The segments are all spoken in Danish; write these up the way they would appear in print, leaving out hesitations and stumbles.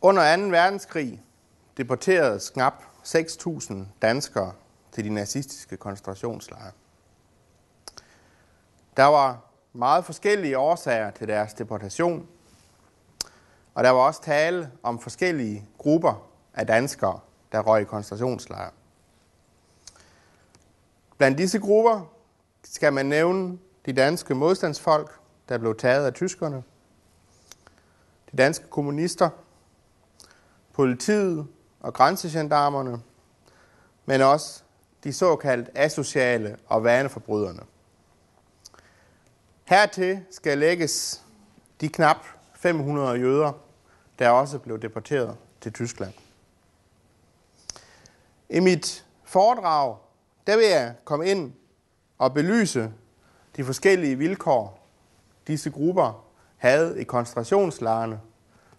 Under 2. verdenskrig deporteredes knapt 6.000 danskere til de nazistiske koncentrationslejre. Der var meget forskellige årsager til deres deportation, og der var også tale om forskellige grupper af danskere, der røg i koncentrationslejre. Blandt disse grupper skal man nævne de danske modstandsfolk, der blev taget af tyskerne, de danske kommunister, politiet og grænsegendarmerne, men også de såkaldt asociale og vaneforbryderne. Hertil skal lægges de knap 500 jøder, der også blev deporteret til Tyskland. I mit foredrag der vil jeg komme ind og belyse de forskellige vilkår, disse grupper havde i koncentrationslejrene,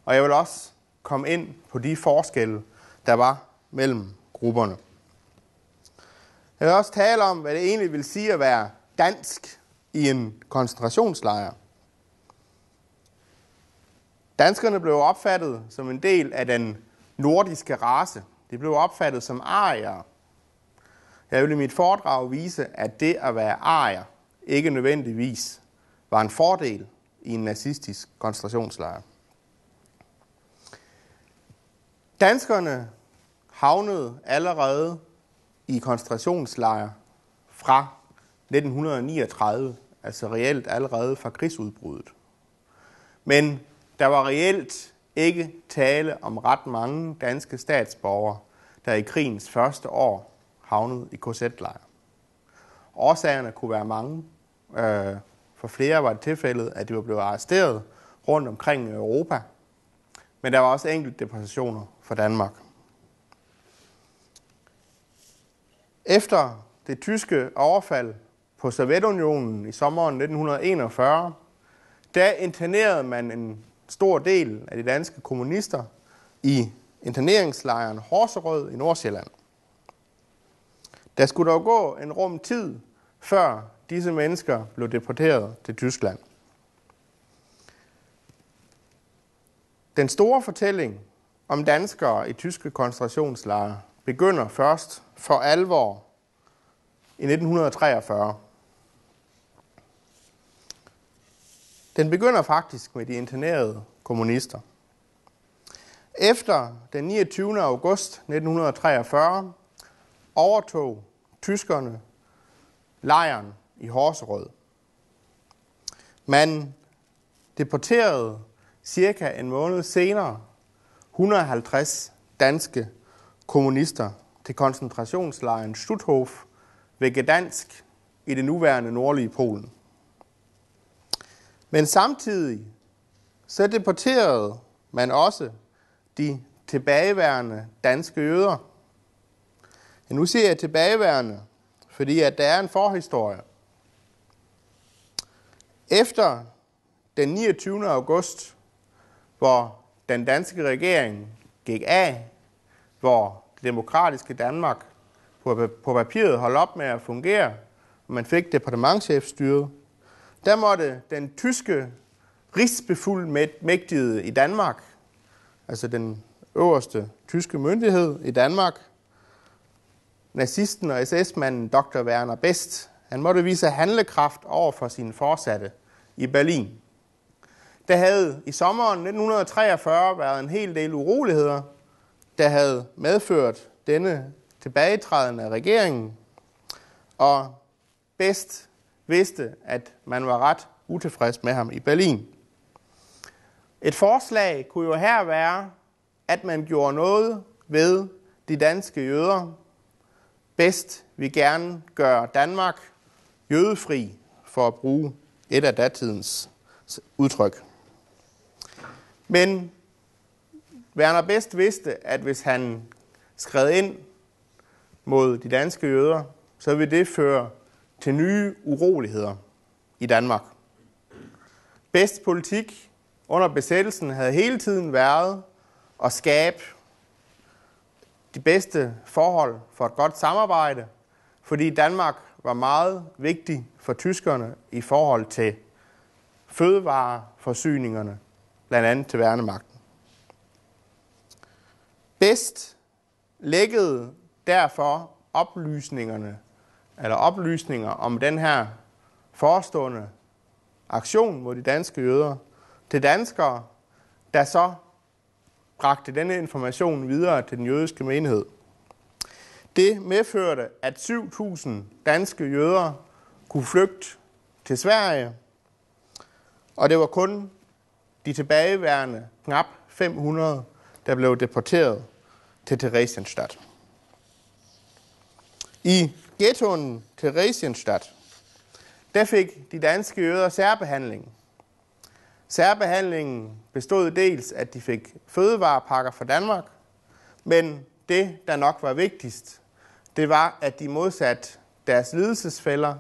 og jeg vil også komme ind på de forskelle, der var mellem grupperne. Jeg vil også tale om, hvad det egentlig vil sige at være dansk i en koncentrationslejr. Danskerne blev opfattet som en del af den nordiske race. De blev opfattet som arier. Jeg vil i mit foredrag vise, at det at være arier ikke nødvendigvis var en fordel i en nazistisk koncentrationslejr. Danskerne havnede allerede i koncentrationslejre fra 1939, altså reelt allerede fra krigsudbruddet. Men der var reelt ikke tale om ret mange danske statsborgere, der i krigens første år havnede i KZ-lejre. Årsagerne kunne være mange. For flere var det tilfældet, at de var blevet arresteret rundt omkring i Europa. Men der var også enkelte deportationer fra Danmark. Efter det tyske overfald på Sovjetunionen i sommeren 1941, der internerede man en stor del af de danske kommunister i interneringslejren Horserød i Nordsjælland. Der skulle dog gå en rum tid, før disse mennesker blev deporteret til Tyskland. Den store fortælling om danskere i tyske koncentrationslejre begynder først for alvor i 1943. Den begynder faktisk med de internerede kommunister. Efter den 29. august 1943 overtog tyskerne lejren i Horserød. Man deporterede cirka en måned senere 150 danske kommunister til koncentrationslejren Stutthof ved Gdansk i det nuværende nordlige Polen. Men samtidig så deporterede man også de tilbageværende danske jøder. Ja, nu siger jeg tilbageværende, fordi at der er en forhistorie. Efter den 29. august, hvor den danske regering gik af, hvor det demokratiske Danmark på papiret holdt op med at fungere, og man fik departementschefstyret, der måtte den tyske rigsbefuldmægtigede i Danmark, altså den øverste tyske myndighed i Danmark, nazisten og SS-manden Dr. Werner Best, han måtte vise handlekraft over for sine forsatte i Berlin. Der havde i sommeren 1943 været en hel del uroligheder, der havde medført denne tilbagetræden af regeringen, og Best vidste, at man var ret utilfreds med ham i Berlin. Et forslag kunne jo her være, at man gjorde noget ved de danske jøder. Best vil gerne gøre Danmark jødefri, for at bruge et af datidens udtryk. Men Werner Best vidste, at hvis han skred ind mod de danske jøder, så ville det føre til nye uroligheder i Danmark. Bests politik under besættelsen havde hele tiden været at skabe de bedste forhold for et godt samarbejde, fordi Danmark var meget vigtig for tyskerne i forhold til fødevareforsyningerne, blandt andet til værnemagten. Bedst lækkede derfor oplysninger om den her forestående aktion mod de danske jøder til danskere, der så bragte denne information videre til den jødiske menighed. Det medførte, at 7.000 danske jøder kunne flygte til Sverige, og det var kun de tilbageværende knap 500, der blev deporteret til Theresienstadt. I ghettoen Theresienstadt, der fik de danske jøder særbehandling. Særbehandlingen bestod dels, at de fik fødevarepakker fra Danmark, men det, der nok var vigtigst, det var, at de modsat deres lidelsesfæller,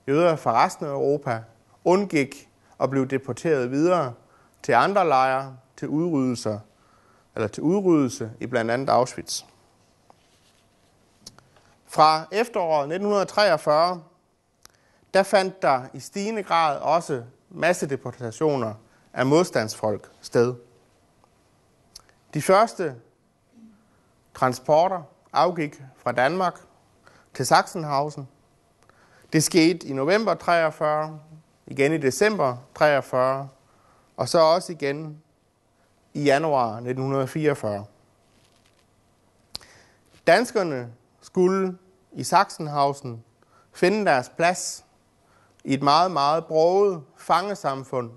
jøder fra resten af Europa, undgik at blive deporteret videre til andre lejre, til udryddelse i blandt andet Auschwitz. Fra efteråret 1943, der fandt der i stigende grad også massedeportationer af modstandsfolk sted. De første transporter afgik fra Danmark til Sachsenhausen. Det skete i november 43, igen i december 43, og så også igen i januar 1944. Danskerne skulle i Sachsenhausen finde deres plads i et meget, meget broget fangesamfund,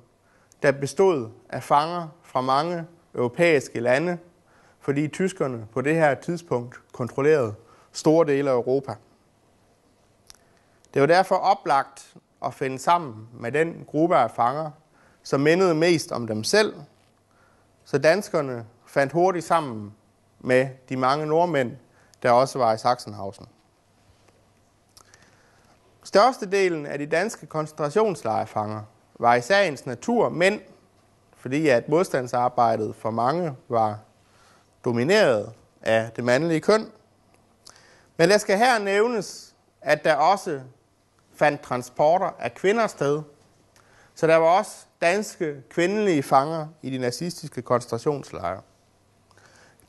der bestod af fanger fra mange europæiske lande, fordi tyskerne på det her tidspunkt kontrollerede store dele af Europa. Det var derfor oplagt at finde sammen med den gruppe af fanger, som mindede mest om dem selv, så danskerne fandt hurtigt sammen med de mange nordmænd, der også var i Sachsenhausen. Størstedelen af de danske koncentrationslejrefanger var i sagens natur mænd, fordi at modstandsarbejdet for mange var domineret af det mandlige køn. Men der skal her nævnes, at der også fandt transporter af kvinder sted, så der var også danske kvindelige fanger i de nazistiske koncentrationslejre.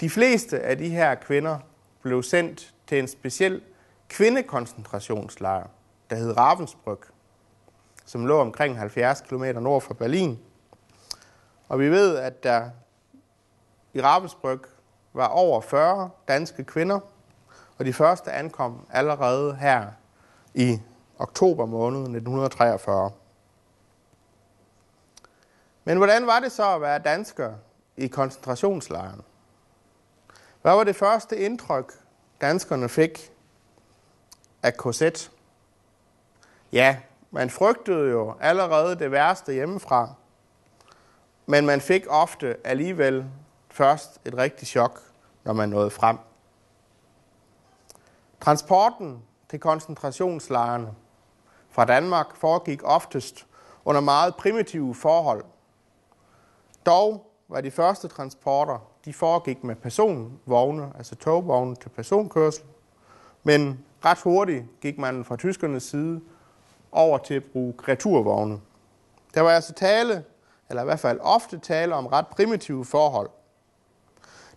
De fleste af de her kvinder blev sendt til en speciel kvindekoncentrationslejr, der hed Ravensbrück, som lå omkring 70 km nord for Berlin. Og vi ved, at der i Ravensbrück var over 40 danske kvinder, og de første ankom allerede her i oktober måned 1943. Men hvordan var det så at være dansker i koncentrationslejren? Hvad var det første indtryk, danskerne fik af KZ? Ja, man frygtede jo allerede det værste hjemmefra, men man fik ofte alligevel først et rigtigt chok, når man nåede frem. Transporten til koncentrationslejrene fra Danmark foregik oftest under meget primitive forhold. Dog var de første transporter, de foregik med personvogne, altså togvogne til personkørsel, men ret hurtigt gik man fra tyskernes side over til at bruge returvogne. Der var altså tale, eller i hvert fald ofte tale om ret primitive forhold.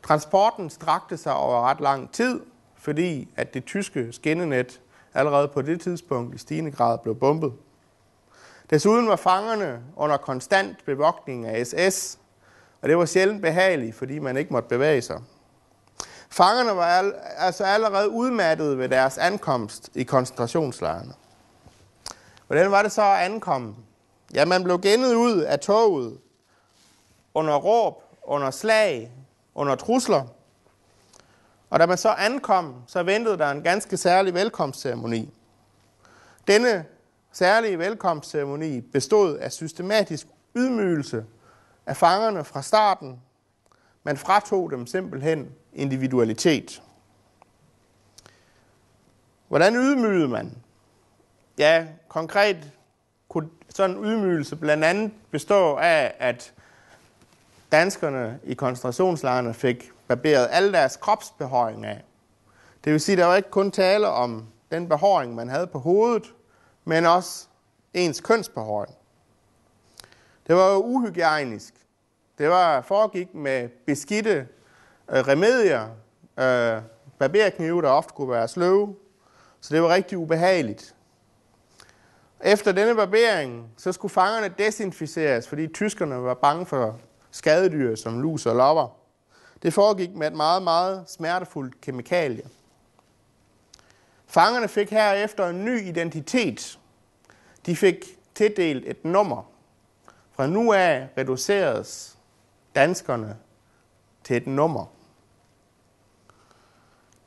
Transporten strakte sig over ret lang tid, fordi at det tyske skinnenet allerede på det tidspunkt i stigende grad blev bombet. Desuden var fangerne under konstant bevogtning af SS, og det var sjældent behageligt, fordi man ikke måtte bevæge sig. Fangerne var altså allerede udmattede ved deres ankomst i koncentrationslejrene. Hvordan var det så at ankomme? Ja, man blev gennet ud af toget under råb, under slag, under trusler. Og da man så ankom, så ventede der en ganske særlig velkomstceremoni. Denne særlige velkomstceremoni bestod af systematisk ydmygelse af fangerne fra starten. Man fratog dem simpelthen individualitet. Hvordan ydmygede man? Ja, konkret kunne sådan en ydmygelse blandt andet bestå af, at danskerne i koncentrationslejrene fik barberet alle deres kropsbehåring af. Det vil sige, at der var ikke kun tale om den behåring, man havde på hovedet, men også ens kønsbehåring. Det var jo uhygiejnisk. Det foregik med beskidte remedier, barberknive, der ofte kunne være sløve, så det var rigtig ubehageligt. Efter denne barbering, så skulle fangerne desinficeres, fordi tyskerne var bange for skadedyr som lus og lopper. Det foregik med et meget, meget smertefuldt kemikalie. Fangerne fik herefter en ny identitet. De fik tildelt et nummer. Fra nu af reduceres danskerne til et nummer.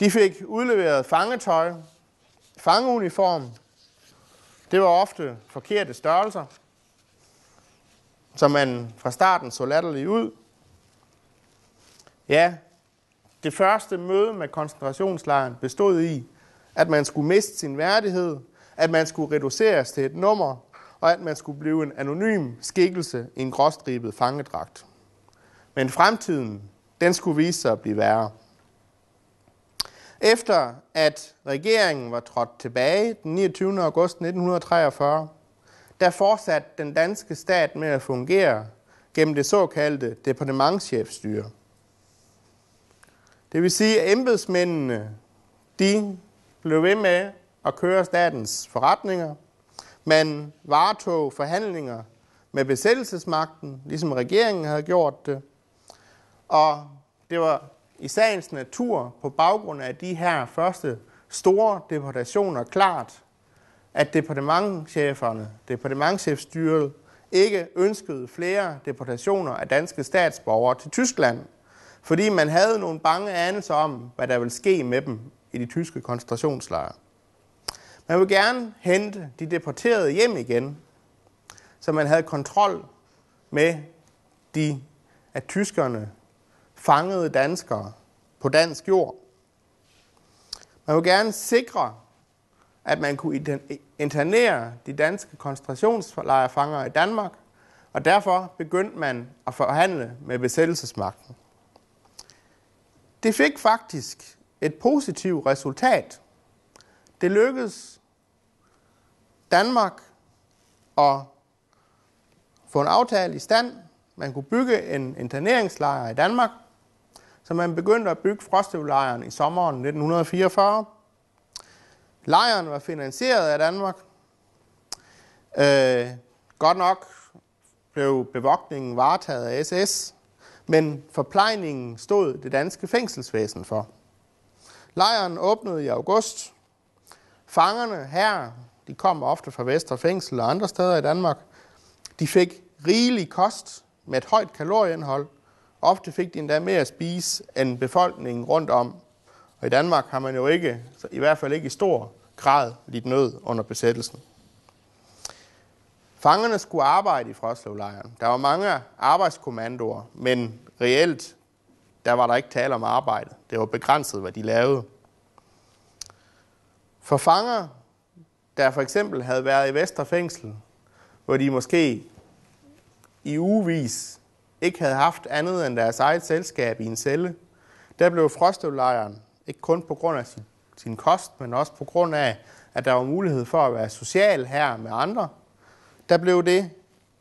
De fik udleveret fangetøj, fangeuniform. Det var ofte forkerte størrelser, så man fra starten så latterlig ud. Ja, det første møde med koncentrationslejren bestod i, at man skulle miste sin værdighed, at man skulle reduceres til et nummer, og at man skulle blive en anonym skikkelse i en gråstribet fangedragt. Men fremtiden, den skulle vise sig at blive værre. Efter at regeringen var trådt tilbage den 29. august 1943, der fortsatte den danske stat med at fungere gennem det såkaldte departementschefstyre. Det vil sige, at embedsmændene, de blev ved med at køre statens forretninger. Man varetog forhandlinger med besættelsesmagten, ligesom regeringen havde gjort det. Og det var i sagens natur på baggrund af de her første store deportationer klart, at departementschefstyret ikke ønskede flere deportationer af danske statsborgere til Tyskland, fordi man havde nogle bange anelser om, hvad der ville ske med dem i de tyske koncentrationslejre. Man ville gerne hente de deporterede hjem igen, så man havde kontrol med de af tyskerne fangede danskere på dansk jord. Man ville gerne sikre, at man kunne internere de danske koncentrationslejrefangere i Danmark, og derfor begyndte man at forhandle med besættelsesmagten. Det fik faktisk et positivt resultat. Det lykkedes Danmark at få en aftale i stand. Man kunne bygge en interneringslejr i Danmark, så man begyndte at bygge Frøslevlejren i sommeren 1944. Lejren var finansieret af Danmark. Godt nok blev bevogtningen varetaget af SS, men forplejningen stod det danske fængselsvæsen for. Lejren åbnede i august. Fangerne her, de kom ofte fra Vestre Fængsel og andre steder i Danmark, de fik rigelig kost med et højt kalorieindhold. Ofte fik de endda mere at spise end befolkningen rundt om. Og i Danmark har man jo ikke, i hvert fald ikke i stor grad, lidt nød under besættelsen. Fangerne skulle arbejde i Frøslevlejren. Der var mange arbejdskommandoer, men reelt, der var der ikke tale om arbejde. Det var begrænset, hvad de lavede. For fanger, der for eksempel havde været i Vestre Fængsel, hvor de måske i ugevis ikke havde haft andet end deres eget selskab i en celle, der blev Frøslevlejren, ikke kun på grund af sin kost, men også på grund af, at der var mulighed for at være social her med andre, der blev det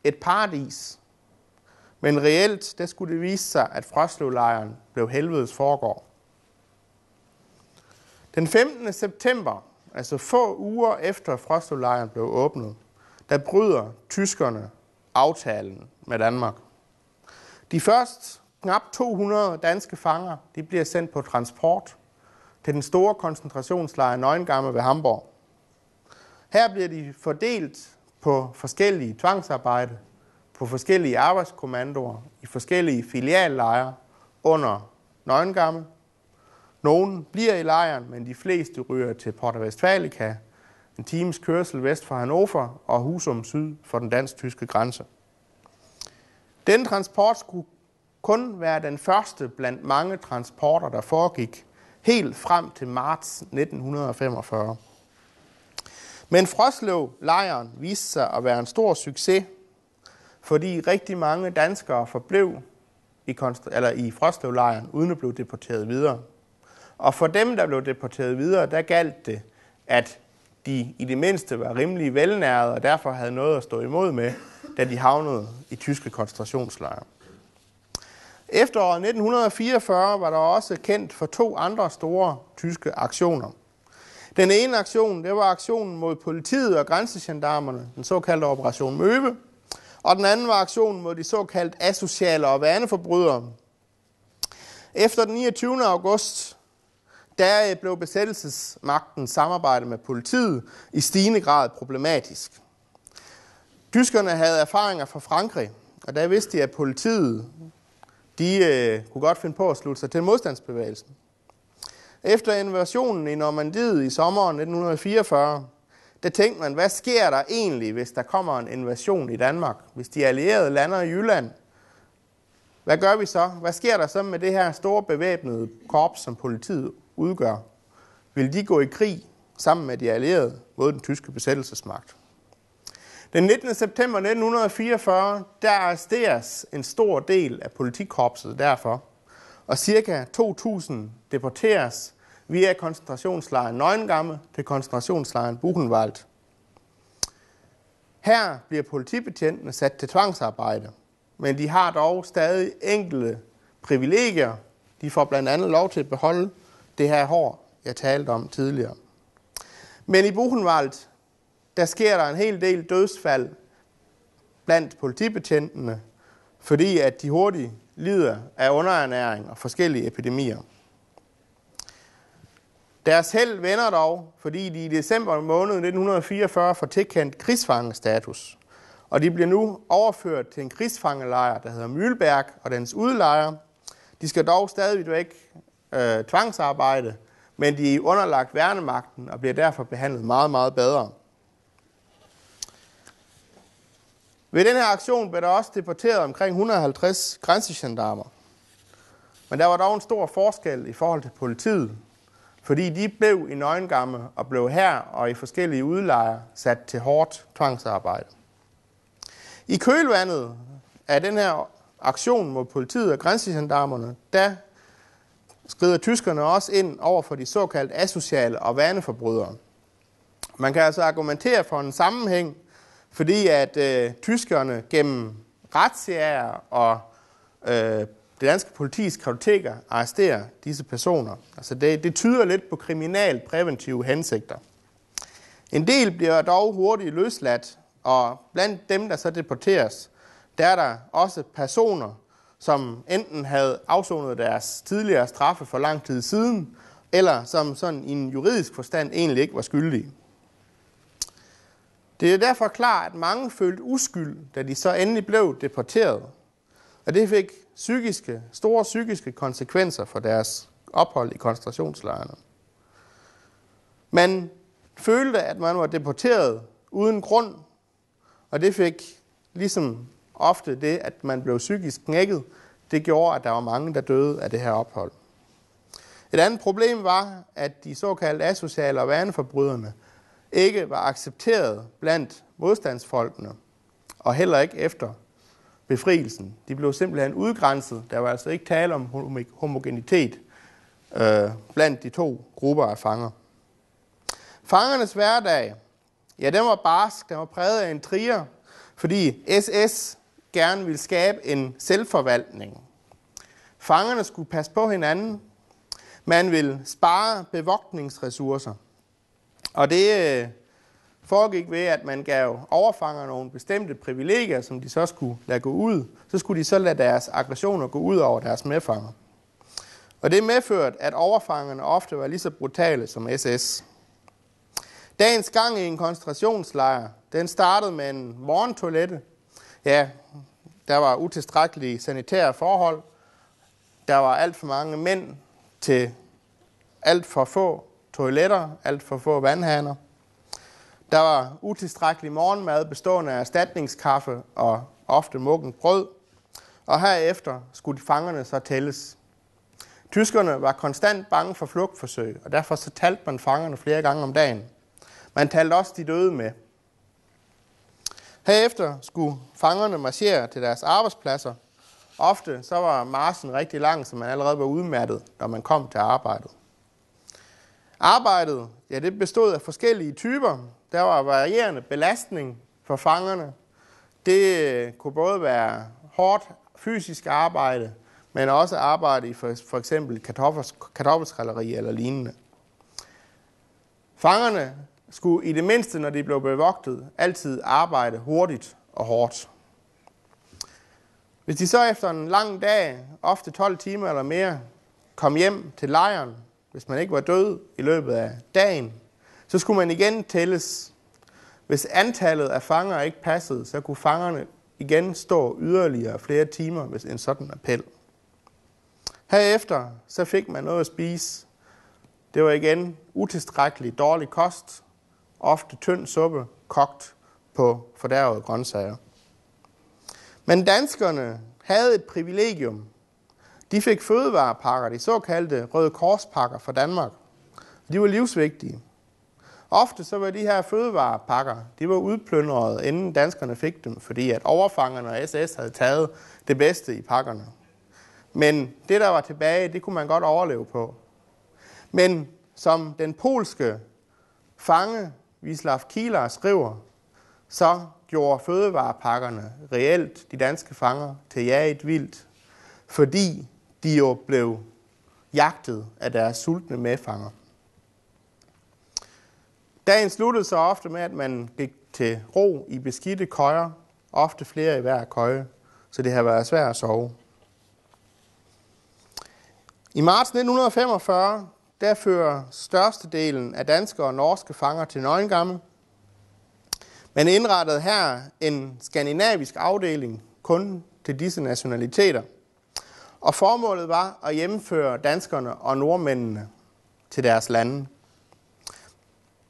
et paradis. Men reelt, der skulle det vise sig, at Frøslevlejren blev helvedes forgård. Den 15. september, altså få uger efter Frøslevlejren blev åbnet, der bryder tyskerne aftalen med Danmark. De første knapt 200 danske fanger, de bliver sendt på transport til den store koncentrationslejr Neuengamme ved Hamburg. Her bliver de fordelt på forskellige tvangsarbejde, på forskellige arbejdskommandoer, i forskellige filiallejre under Neuengamme. Nogle bliver i lejren, men de fleste ryger til Porta Westfalica, en times kørsel vest for Hannover og Husum syd for den dansk-tyske grænse. Den transport skulle kun være den første blandt mange transporter, der foregik helt frem til marts 1945. Men Frøslevlejren viste sig at være en stor succes, fordi rigtig mange danskere forblev i Frøslevlejren uden at blive deporteret videre. Og for dem, der blev deporteret videre, der galt det, at de i det mindste var rimelig velnærede og derfor havde noget at stå imod med, da de havnede i tyske koncentrationslejre. Efteråret 1944 var der også kendt for 2 andre store tyske aktioner. Den ene aktion, det var aktionen mod politiet og grænsegendarmerne, den såkaldte Operation Møve, og den anden var aktionen mod de såkaldt asociale og vaneforbrydere. Efter den 29. august, der blev besættelsesmagtens samarbejde med politiet i stigende grad problematisk. Tyskerne havde erfaringer fra Frankrig, og der vidste de, at politiet kunne godt finde på at slutte sig til modstandsbevægelsen. Efter invasionen i Normandiet i sommeren 1944, der tænkte man, hvad sker der egentlig, hvis der kommer en invasion i Danmark? Hvis de allierede lander i Jylland, hvad gør vi så? Hvad sker der så med det her store bevæbnede korps, som politiet udgør? Vil de gå i krig sammen med de allierede mod den tyske besættelsesmagt? Den 19. september 1944, der arresteres en stor del af politikorpset derfor, og ca. 2.000 deporteres via koncentrationslejren Neuengamme til koncentrationslejren Buchenwald. Her bliver politibetjentene sat til tvangsarbejde, men de har dog stadig enkelte privilegier. De får blandt andet lov til at beholde det her hår, jeg talte om tidligere. Men i Buchenwald, der sker der en hel del dødsfald blandt politibetjentene, fordi at de hurtigt lider af underernæring og forskellige epidemier. Deres held vender dog, fordi de i december måned 1944 får tilkendt krigsfangestatus, og de bliver nu overført til en krigsfangelejr, der hedder Mühlberg og dens udlejre. De skal dog stadigvæk tvangsarbejde, men de er underlagt værnemagten og bliver derfor behandlet meget, meget bedre. Ved den her aktion blev der også deporteret omkring 150 grænsegendarmer. Men der var dog en stor forskel i forhold til politiet, fordi de blev i Neuengamme og blev her og i forskellige udlejre sat til hårdt tvangsarbejde. I kølvandet af den her aktion mod politiet og grænsegendarmerne, der skrider tyskerne også ind over for de såkaldt asociale og vaneforbrydere. Man kan altså argumentere for en sammenhæng, fordi at tyskerne gennem razziaer og det danske politis kartoteker arresterer disse personer. Altså det tyder lidt på kriminalpræventive hensigter. En del bliver dog hurtigt løsladt, og blandt dem, der så deporteres, der er der også personer, som enten havde afsonet deres tidligere straffe for lang tid siden, eller som sådan i en juridisk forstand egentlig ikke var skyldige. Det er derfor klart, at mange følte uskyld, da de så endelig blev deporteret, og det fik store psykiske konsekvenser for deres ophold i koncentrationslejrene. Man følte, at man var deporteret uden grund, og det fik ligesom ofte det, at man blev psykisk knækket, det gjorde, at der var mange, der døde af det her ophold. Et andet problem var, at de såkaldte asociale og vaneforbryderne ikke var accepteret blandt modstandsfolkene, og heller ikke efter befrielsen. De blev simpelthen udgrænset. Der var altså ikke tale om homogenitet blandt de 2 grupper af fanger. Fangernes hverdag, ja, den var barsk, den var præget af intriger, fordi SS gerne ville skabe en selvforvaltning. Fangerne skulle passe på hinanden. Man ville spare bevogtningsressourcer. Og det foregik ved, at man gav overfanger nogle bestemte privilegier, som de så skulle lade gå ud. Så skulle de så lade deres aggressioner gå ud over deres medfanger. Og det medførte, at overfangerne ofte var lige så brutale som SS. Dagens gang i en koncentrationslejr, den startede med en morgentoilette. Ja, der var utilstrækkelige sanitære forhold. Der var alt for mange mænd til alt for få toiletter, alt for få vandhaner. Der var utilstrækkelig morgenmad bestående af erstatningskaffe og ofte muggent brød. Og herefter skulle fangerne så tælles. Tyskerne var konstant bange for flugtforsøg, og derfor så talte man fangerne flere gange om dagen. Man talte også de døde med. Herefter skulle fangerne marchere til deres arbejdspladser. Ofte så var marchen rigtig lang, så man allerede var udmattet, når man kom til arbejdet. Arbejdet, ja, det bestod af forskellige typer. Der var varierende belastning for fangerne. Det kunne både være hårdt fysisk arbejde, men også arbejde i for eksempel kartoffelskrælleri eller lignende. Fangerne skulle i det mindste, når de blev bevogtet, altid arbejde hurtigt og hårdt. Hvis de så efter en lang dag, ofte 12 timer eller mere, kom hjem til lejren, hvis man ikke var død i løbet af dagen, så skulle man igen tælles. Hvis antallet af fanger ikke passede, så kunne fangerne igen stå yderligere flere timer ved en sådan appel. Herefter så fik man noget at spise. Det var igen utilstrækkelig dårlig kost, ofte tynd suppe, kogt på fordærvede grøntsager. Men danskerne havde et privilegium. De fik fødevarepakker, de såkaldte Røde Korspakker fra Danmark. De var livsvigtige. Ofte så var de her fødevarepakker, de var udplyndret, inden danskerne fik dem, fordi at overfangerne og SS havde taget det bedste i pakkerne. Men det, der var tilbage, det kunne man godt overleve på. Men som den polske fange Wislaw Kielar skriver, så gjorde fødevarepakkerne reelt de danske fanger til jaget vildt, fordi de jo blev jagtet af deres sultne medfanger. Dagen sluttede så ofte med, at man gik til ro i beskidte køjer, ofte flere i hver køje, så det har været svært at sove. I marts 1945, der fører størstedelen af danske og norske fanger til nøgengamme. Man indrettede her en skandinavisk afdeling kun til disse nationaliteter. Og formålet var at hjemføre danskerne og nordmændene til deres lande.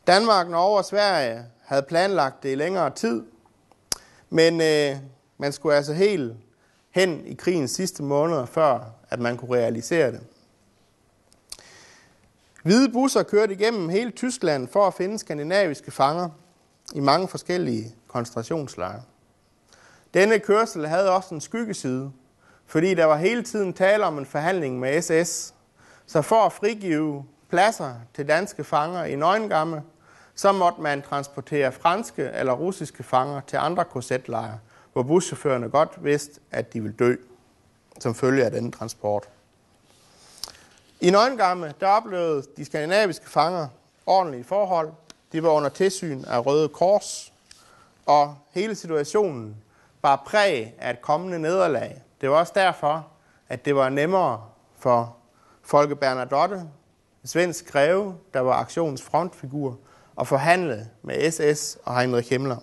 Danmark, Norge og Sverige havde planlagt det i længere tid, men man skulle altså helt hen i krigens sidste måneder, før at man kunne realisere det. Hvide busser kørte igennem hele Tyskland for at finde skandinaviske fanger i mange forskellige koncentrationslejre. Denne kørsel havde også en skyggeside, fordi der var hele tiden tale om en forhandling med SS. Så for at frigive pladser til danske fanger i nøgengamme, så måtte man transportere franske eller russiske fanger til andre korsetlejre, hvor buschaufførerne godt vidste, at de ville dø som følge af denne transport. I nøgengamme, der oplevede de skandinaviske fanger ordentlige forhold. De var under tilsyn af Røde Kors, og hele situationen bar præg af et kommende nederlag. Det var også derfor, at det var nemmere for Folke Bernadotte, en svensk greve, der var aktionens frontfigur, at forhandle med SS og Heinrich Himmler.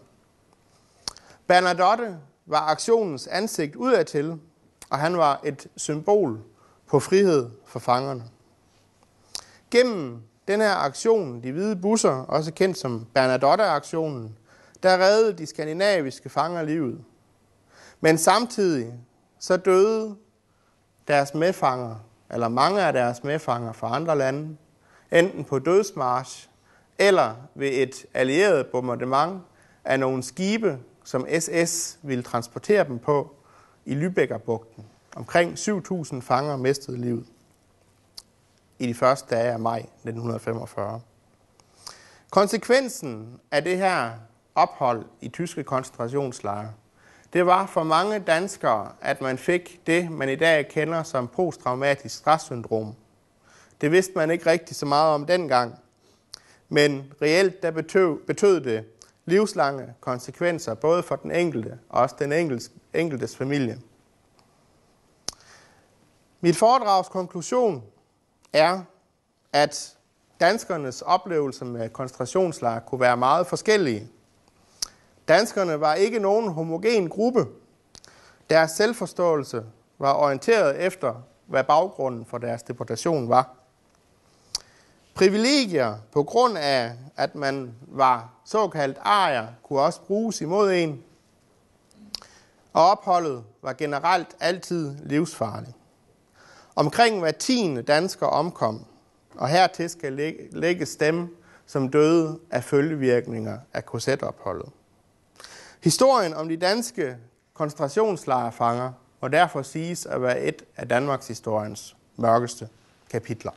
Bernadotte var aktionens ansigt udadtil, og han var et symbol på frihed for fangerne. Gennem den her aktion, de hvide busser, også kendt som Bernadotte-aktionen, der reddede de skandinaviske fanger livet. Men samtidig så døde deres medfanger, eller mange af deres medfanger fra andre lande, enten på dødsmarch eller ved et allieret bombardement af nogle skibe, som SS ville transportere dem på i Lübeckerbugten. Omkring 7.000 fanger mistede livet i de første dage af maj 1945. Konsekvensen af det her ophold i tyske koncentrationslejre, det var for mange danskere, at man fik det, man i dag kender som posttraumatisk stresssyndrom. Det vidste man ikke rigtig så meget om dengang, men reelt der betød det livslange konsekvenser, både for den enkelte og også den enkeltes familie. Mit foredrags konklusion er, at danskernes oplevelser med koncentrationslejre kunne være meget forskellige. Danskerne var ikke nogen homogen gruppe. Deres selvforståelse var orienteret efter, hvad baggrunden for deres deportation var. Privilegier på grund af, at man var såkaldt arier, kunne også bruges imod en. Og opholdet var generelt altid livsfarligt. Omkring hver 10. dansker omkom, og hertil skal lægges dem, som døde af følgevirkninger af korsetopholdet. Historien om de danske koncentrationslejrefanger må derfor siges at være et af Danmarks historiens mørkeste kapitler.